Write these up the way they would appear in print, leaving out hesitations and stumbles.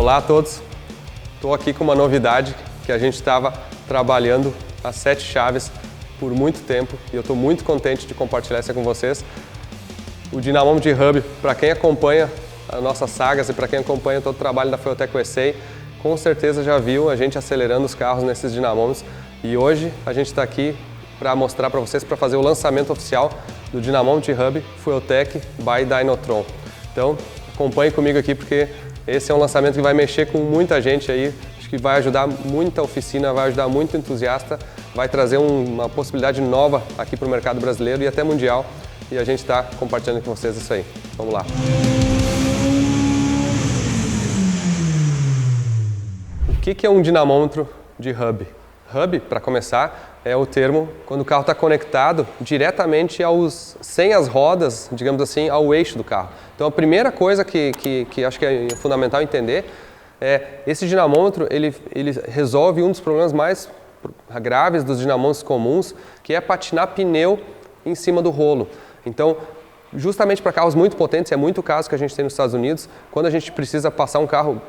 Olá a todos, estou aqui com uma novidade que a gente estava trabalhando as 7 chaves por muito tempo e eu estou muito contente de compartilhar isso com vocês. O dinamômetro de hub, para quem acompanha as nossas sagas e para quem acompanha todo o trabalho da Feioteca USA, com certeza já viu a gente acelerando os carros nesses dinamômetros e hoje a gente está aqui para mostrar para vocês, para fazer o lançamento oficial do dinamômetro de hub Feioteca by Dynotron. Então acompanhe comigo aqui porque esse é um lançamento que vai mexer com muita gente aí, acho que vai ajudar muita oficina, vai ajudar muito entusiasta, vai trazer uma possibilidade nova aqui para o mercado brasileiro e até mundial e a gente está compartilhando com vocês isso aí. Vamos lá! O que é um dinamômetro de hub? Hub, para começar, é o termo quando o carro está conectado diretamente sem as rodas, digamos assim, ao eixo do carro. Então a primeira coisa que acho que é fundamental entender é esse dinamômetro, ele resolve um dos problemas mais graves dos dinamômetros comuns, que é patinar pneu em cima do rolo. Então, justamente para carros muito potentes, é muito o caso que a gente tem nos Estados Unidos, quando a gente precisa passar um carro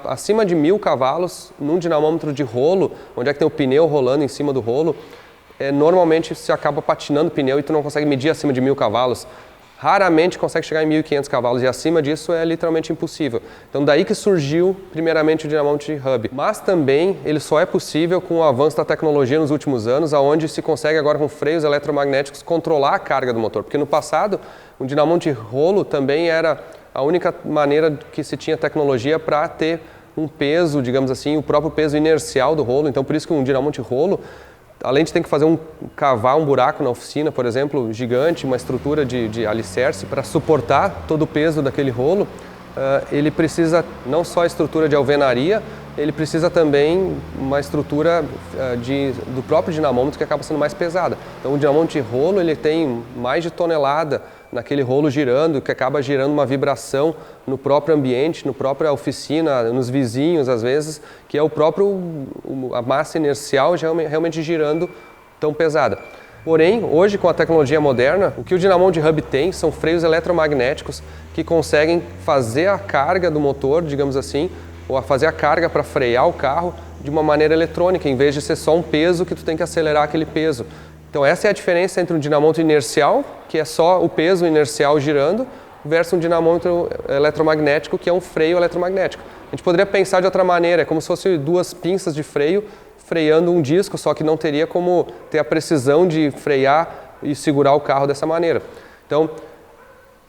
acima de 1000 cavalos num dinamômetro de rolo, onde é que tem o pneu rolando em cima do rolo, normalmente se acaba patinando o pneu e tu não consegue medir acima de 1000 cavalos. Raramente consegue chegar em 1500 cavalos e acima disso é literalmente impossível. Então daí que surgiu primeiramente o dinamômetro de hub. Mas também ele só é possível com o avanço da tecnologia nos últimos anos, onde se consegue agora com freios eletromagnéticos controlar a carga do motor. Porque no passado o dinamômetro de rolo também era a única maneira que se tinha tecnologia para ter um peso, digamos assim, o próprio peso inercial do rolo. Então por isso que um dinamômetro de rolo, além de ter que cavar um buraco na oficina, por exemplo, gigante, uma estrutura de alicerce para suportar todo o peso daquele rolo, ele precisa não só a estrutura de alvenaria, ele precisa também uma estrutura do próprio dinamômetro que acaba sendo mais pesada. Então o dinamômetro de rolo ele tem mais de tonelada naquele rolo girando, que acaba gerando uma vibração no próprio ambiente, na própria oficina, nos vizinhos às vezes, que é a massa inercial realmente girando tão pesada. Porém, hoje com a tecnologia moderna, o que o dinamômetro de hub tem são freios eletromagnéticos que conseguem fazer a carga do motor, digamos assim, ou fazer a carga para frear o carro de uma maneira eletrônica, em vez de ser só um peso que tu tem que acelerar aquele peso. Então essa é a diferença entre um dinamômetro inercial, que é só o peso inercial girando, versus um dinamômetro eletromagnético, que é um freio eletromagnético. A gente poderia pensar de outra maneira, é como se fossem 2 pinças de freio freando um disco, só que não teria como ter a precisão de frear e segurar o carro dessa maneira. Então,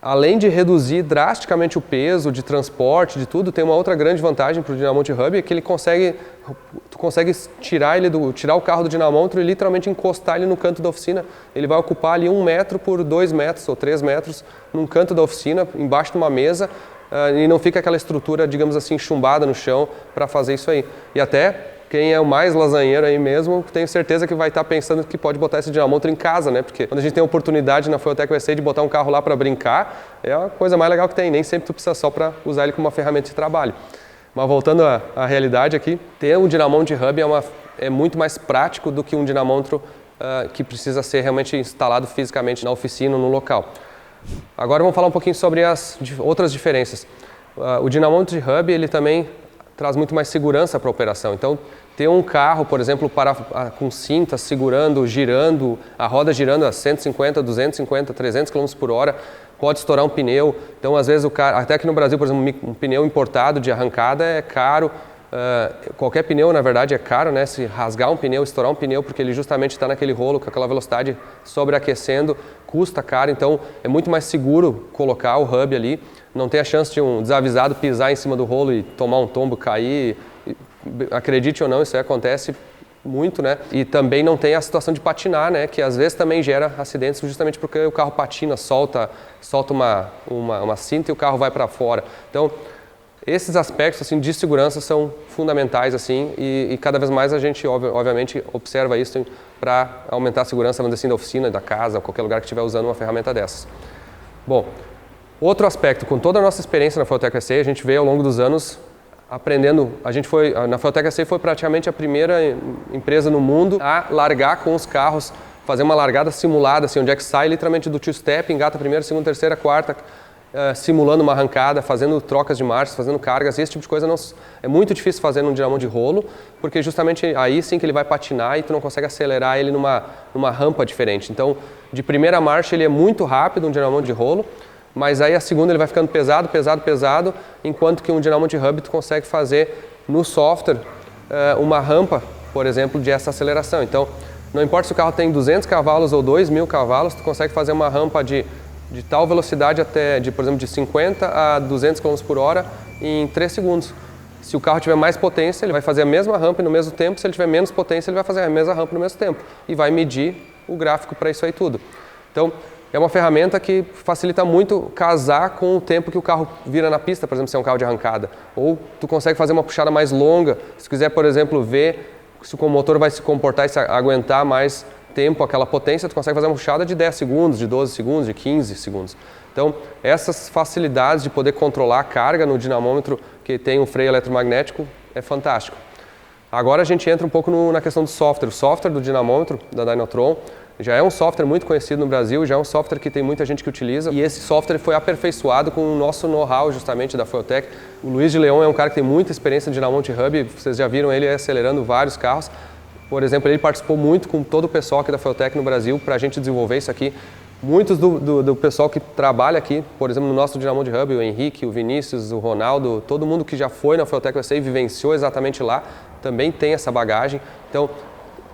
além de reduzir drasticamente o peso de transporte, de tudo, tem uma outra grande vantagem para o dinamômetro hub, é que tu consegue tirar o carro do dinamômetro e literalmente encostar ele no canto da oficina. Ele vai ocupar ali 1 metro por 2 metros ou 3 metros num canto da oficina, embaixo de uma mesa, e não fica aquela estrutura, digamos assim, chumbada no chão para fazer isso aí. E até quem é o mais lasanheiro aí mesmo, tenho certeza que vai estar pensando que pode botar esse dinamômetro em casa, né? Porque quando a gente tem a oportunidade na Feioteca USA de botar um carro lá para brincar, é a coisa mais legal que tem. Nem sempre tu precisa só para usar ele como uma ferramenta de trabalho. Mas voltando à realidade aqui, ter um dinamômetro de hub é muito mais prático do que um dinamômetro que precisa ser realmente instalado fisicamente na oficina ou no local. Agora vamos falar um pouquinho sobre as outras diferenças. O dinamômetro de hub ele também traz muito mais segurança para a operação. Então, ter um carro, por exemplo, com cinta segurando, girando, a roda girando a 150, 250, 300 km por hora, pode estourar um pneu. Então, às vezes, até aqui no Brasil, por exemplo, um pneu importado de arrancada é caro. Qualquer pneu, na verdade, é caro, né? Se rasgar um pneu, estourar um pneu, porque ele justamente está naquele rolo com aquela velocidade sobreaquecendo, custa caro. Então, é muito mais seguro colocar o hub ali. Não tem a chance de um desavisado pisar em cima do rolo e tomar um tombo, cair. Acredite ou não, isso aí acontece muito, né? E também não tem a situação de patinar, né? Que às vezes também gera acidentes justamente porque o carro patina, solta uma cinta e o carro vai para fora. Então, esses aspectos assim, de segurança são fundamentais assim, e cada vez mais a gente, obviamente, observa isso para aumentar a segurança, vamos dizer assim, da oficina, da casa, qualquer lugar que estiver usando uma ferramenta dessas. Bom, outro aspecto, com toda a nossa experiência na Feioteca USA, a gente veio ao longo dos anos aprendendo, na Feioteca USA foi praticamente a primeira empresa no mundo a largar com os carros, fazer uma largada simulada, assim, onde é que sai literalmente do two-step, engata a primeira, segunda, terceira, quarta, simulando uma arrancada, fazendo trocas de marchas, fazendo cargas, esse tipo de coisa é muito difícil fazer num dinamão de rolo, porque justamente aí sim que ele vai patinar e tu não consegue acelerar ele numa rampa diferente. Então, de primeira marcha ele é muito rápido, um dinamão de rolo, mas aí a segunda ele vai ficando pesado, pesado, pesado, enquanto que um dinamão de hub tu consegue fazer no software uma rampa, por exemplo, de essa aceleração. Então, não importa se o carro tem 200 cavalos ou 2.000 cavalos, tu consegue fazer uma rampa de tal velocidade até, por exemplo, de 50 a 200 km por hora em 3 segundos. Se o carro tiver mais potência, ele vai fazer a mesma rampa no mesmo tempo. Se ele tiver menos potência, ele vai fazer a mesma rampa no mesmo tempo. E vai medir o gráfico para isso aí tudo. Então, é uma ferramenta que facilita muito casar com o tempo que o carro vira na pista, por exemplo, se é um carro de arrancada. Ou tu consegue fazer uma puxada mais longa. Se quiser, por exemplo, ver se o motor vai se comportar e se aguentar mais tempo, aquela potência, tu consegue fazer uma puxada de 10 segundos, de 12 segundos, de 15 segundos. Então, essas facilidades de poder controlar a carga no dinamômetro que tem um freio eletromagnético é fantástico. Agora a gente entra um pouco na questão do software. O software do dinamômetro da Dynatron já é um software muito conhecido no Brasil, já é um software que tem muita gente que utiliza, e esse software foi aperfeiçoado com o nosso know-how justamente da Fueltech. O Luiz de Leon é um cara que tem muita experiência em dinamômetro de hub, vocês já viram ele acelerando vários carros. Por exemplo, ele participou muito com todo o pessoal aqui da Fueltech no Brasil para a gente desenvolver isso aqui. Muitos do pessoal que trabalha aqui, por exemplo, no nosso dinamômetro de hub, o Henrique, o Vinícius, o Ronaldo, todo mundo que já foi na Fueltech USA e vivenciou exatamente lá, também tem essa bagagem. Então,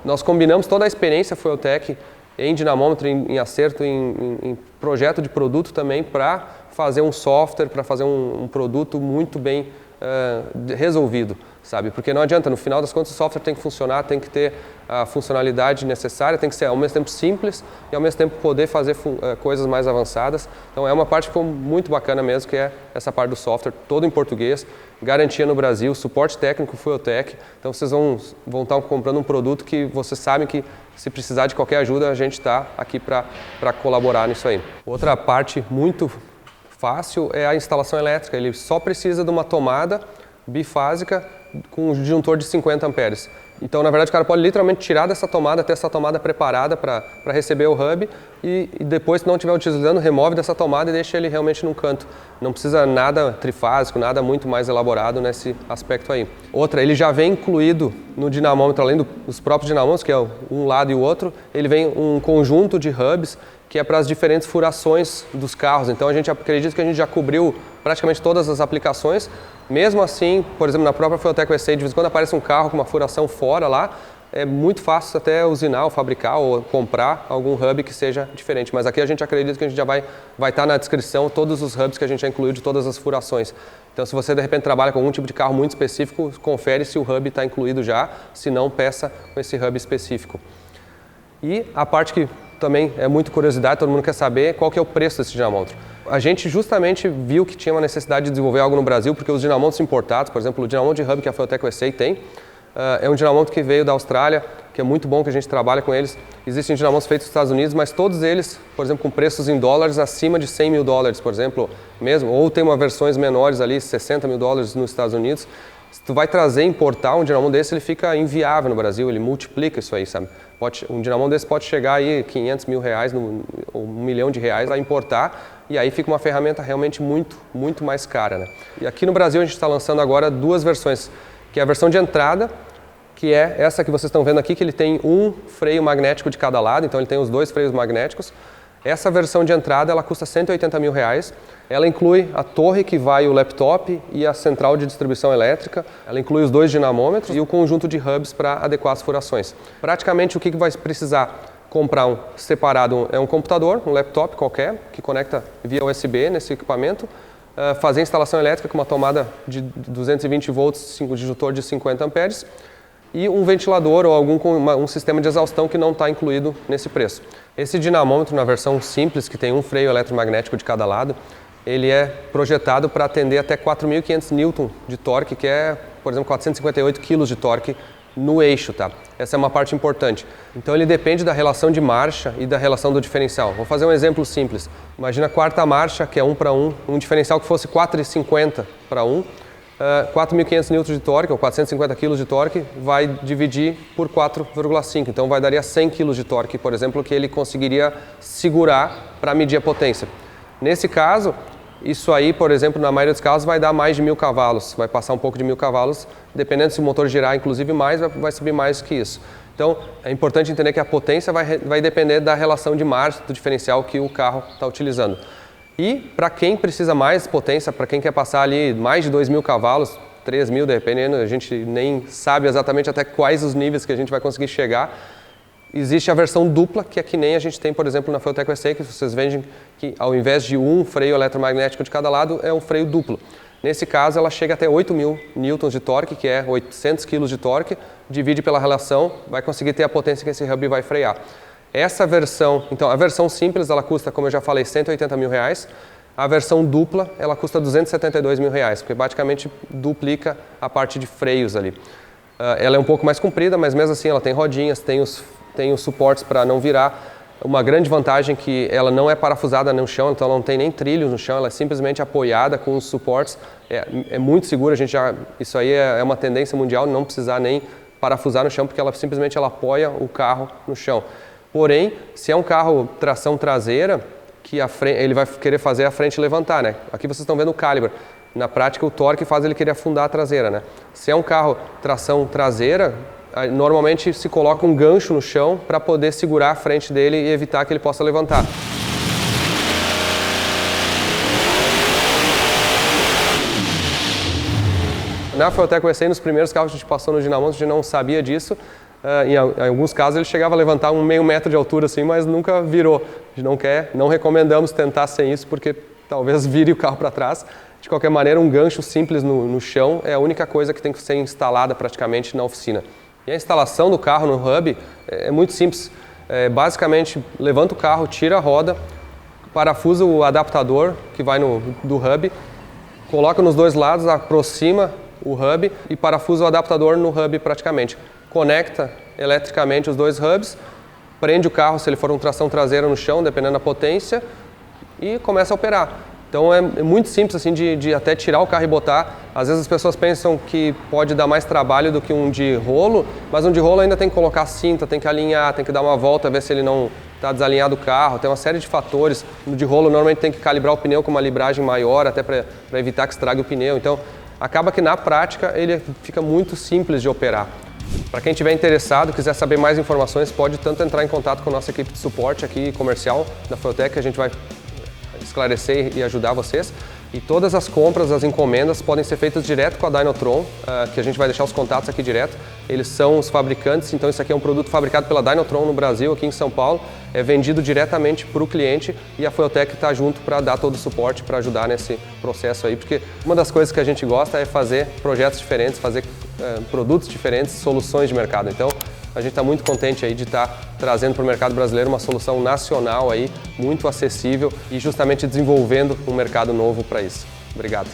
nós combinamos toda a experiência Fueltech em dinamômetro, em acerto, em projeto de produto também para fazer um software, para fazer um produto muito bem resolvido, sabe? Porque não adianta, no final das contas o software tem que funcionar, tem que ter a funcionalidade necessária, tem que ser ao mesmo tempo simples e ao mesmo tempo poder fazer coisas mais avançadas. Então é uma parte que ficou muito bacana mesmo, que é essa parte do software, todo em português, garantia no Brasil, suporte técnico Fueltech. Então vocês vão estar comprando um produto que vocês sabem que se precisar de qualquer ajuda, a gente está aqui para colaborar nisso aí. Outra parte muito fácil é a instalação elétrica. Ele só precisa de uma tomada bifásica com um disjuntor de 50 amperes. Então, na verdade, o cara pode literalmente tirar dessa tomada, ter essa tomada preparada para receber o hub e depois, se não estiver utilizando, remove dessa tomada e deixa ele realmente num canto. Não precisa nada trifásico, nada muito mais elaborado nesse aspecto aí. Outra, ele já vem incluído no dinamômetro, além dos próprios dinamômetros, que é um lado e o outro, ele vem um conjunto de hubs que é para as diferentes furações dos carros. Então, a gente acredita que a gente já cobriu praticamente todas as aplicações. Mesmo assim, por exemplo, na própria Fueltech USA, de vez em quando aparece um carro com uma furação fora lá, é muito fácil até usinar ou fabricar ou comprar algum hub que seja diferente. Mas aqui a gente acredita que a gente já vai estar na descrição todos os hubs que a gente já incluiu de todas as furações. Então, se você de repente trabalha com algum tipo de carro muito específico, confere se o hub está incluído já, se não, peça com esse hub específico. E a parte que também é muito curiosidade, todo mundo quer saber qual que é o preço desse dinamômetro. A gente justamente viu que tinha uma necessidade de desenvolver algo no Brasil, porque os dinamômetros importados, por exemplo, o dinamômetro de hub que a Fueltech USA tem, é um dinamômetro que veio da Austrália, que é muito bom que a gente trabalha com eles. Existem dinamômetros feitos nos Estados Unidos, mas todos eles, por exemplo, com preços em dólares acima de 100 mil dólares, por exemplo, mesmo, ou tem uma versões menores ali, 60 mil dólares nos Estados Unidos. Se tu vai importar um dinamômetro desse, ele fica inviável no Brasil, ele multiplica isso aí, sabe? Um dinamômetro desse pode chegar aí 500 mil reais, ou R$1 milhão a importar, e aí fica uma ferramenta realmente muito, muito mais cara, né? E aqui no Brasil a gente está lançando agora duas versões, que é a versão de entrada, que é essa que vocês estão vendo aqui, que ele tem um freio magnético de cada lado, então ele tem os dois freios magnéticos. Essa versão de entrada ela custa R$180 mil. Ela inclui a torre que vai o laptop e a central de distribuição elétrica. Ela inclui os dois dinamômetros e o conjunto de hubs para adequar as furações. Praticamente o que vai precisar comprar separado é um computador, um laptop qualquer, que conecta via USB nesse equipamento, fazer a instalação elétrica com uma tomada de 220 volts, disjuntor de 50 amperes, e um ventilador ou um sistema de exaustão que não está incluído nesse preço. Esse dinamômetro, na versão simples, que tem um freio eletromagnético de cada lado, ele é projetado para atender até 4.500 Newton de torque, que é, por exemplo, 458 kg de torque no eixo, tá? Essa é uma parte importante. Então ele depende da relação de marcha e da relação do diferencial. Vou fazer um exemplo simples. Imagina a quarta marcha, que é 1 para 1, um diferencial que fosse 4,50 para 1, 4.500 Newton de torque, ou 450 kg de torque, vai dividir por 4,5. Então daria 100 kg de torque, por exemplo, que ele conseguiria segurar para medir a potência. Nesse caso, Isso aí, por exemplo, na maioria dos casos vai dar mais de 1000 cavalos, vai passar um pouco de 1000 cavalos, dependendo se o motor girar inclusive mais, vai subir mais que isso. Então é importante entender que a potência vai depender da relação de marcha do diferencial que o carro está utilizando. E para quem precisa mais potência, para quem quer passar ali mais de 2000 cavalos, 3000 dependendo, a gente nem sabe exatamente até quais os níveis que a gente vai conseguir chegar. Existe a versão dupla, que é que nem a gente tem, por exemplo, na Fueltech USA, que vocês vendem que ao invés de um freio eletromagnético de cada lado, é um freio duplo. Nesse caso, ela chega até 8.000 newtons de torque, que é 800 kg de torque, divide pela relação, vai conseguir ter a potência que esse hub vai frear. Essa versão, então, a versão simples, ela custa, como eu já falei, R$180 mil. A versão dupla, ela custa R$272 mil, porque praticamente duplica a parte de freios ali. Ela é um pouco mais comprida, mas mesmo assim ela tem rodinhas, tem os suportes para não virar. Uma grande vantagem é que ela não é parafusada no chão, então ela não tem nem trilhos no chão, ela é simplesmente apoiada com os suportes. É muito segura, isso aí é uma tendência mundial, não precisar nem parafusar no chão, porque ela simplesmente apoia o carro no chão. Porém, se é um carro tração traseira, que ele vai querer fazer a frente levantar, né? Aqui vocês estão vendo o Caliber. Na prática, o torque faz ele querer afundar a traseira, né? Se é um carro tração traseira, normalmente se coloca um gancho no chão para poder segurar a frente dele e evitar que ele possa levantar. Na Fueltech USA, nos primeiros carros que a gente passou no Dinamont, a gente não sabia disso. Em alguns casos ele chegava a levantar meio metro de altura assim, mas nunca virou. A gente não recomendamos tentar sem isso, porque talvez vire o carro para trás. De qualquer maneira, um gancho simples no chão é a única coisa que tem que ser instalada praticamente na oficina. E a instalação do carro no hub é muito simples. Basicamente, levanta o carro, tira a roda, parafusa o adaptador que vai do hub, coloca nos dois lados, aproxima o hub e parafusa o adaptador no hub praticamente. Conecta eletricamente os dois hubs, prende o carro se ele for uma tração traseira no chão, dependendo da potência, e começa a operar. Então é muito simples assim de até tirar o carro e botar. Às vezes as pessoas pensam que pode dar mais trabalho do que um de rolo, mas um de rolo ainda tem que colocar cinta, tem que alinhar, tem que dar uma volta, ver se ele não está desalinhado o carro, tem uma série de fatores. No de rolo normalmente tem que calibrar o pneu com uma libragem maior, até para evitar que estrague o pneu. Então acaba que na prática ele fica muito simples de operar. Para quem estiver interessado, quiser saber mais informações, pode tanto entrar em contato com a nossa equipe de suporte aqui comercial da Fueltech, que a gente vai esclarecer e ajudar vocês. E todas as compras, as encomendas podem ser feitas direto com a Dynotron, que a gente vai deixar os contatos aqui direto. Eles são os fabricantes, então isso aqui é um produto fabricado pela Dynotron no Brasil, aqui em São Paulo. É vendido diretamente para o cliente e a Fueltech está junto para dar todo o suporte, para ajudar nesse processo aí. Porque uma das coisas que a gente gosta é fazer projetos diferentes, fazer produtos diferentes, soluções de mercado. Então, a gente está muito contente aí de estar trazendo para o mercado brasileiro uma solução nacional aí, muito acessível e justamente desenvolvendo um mercado novo para isso. Obrigado.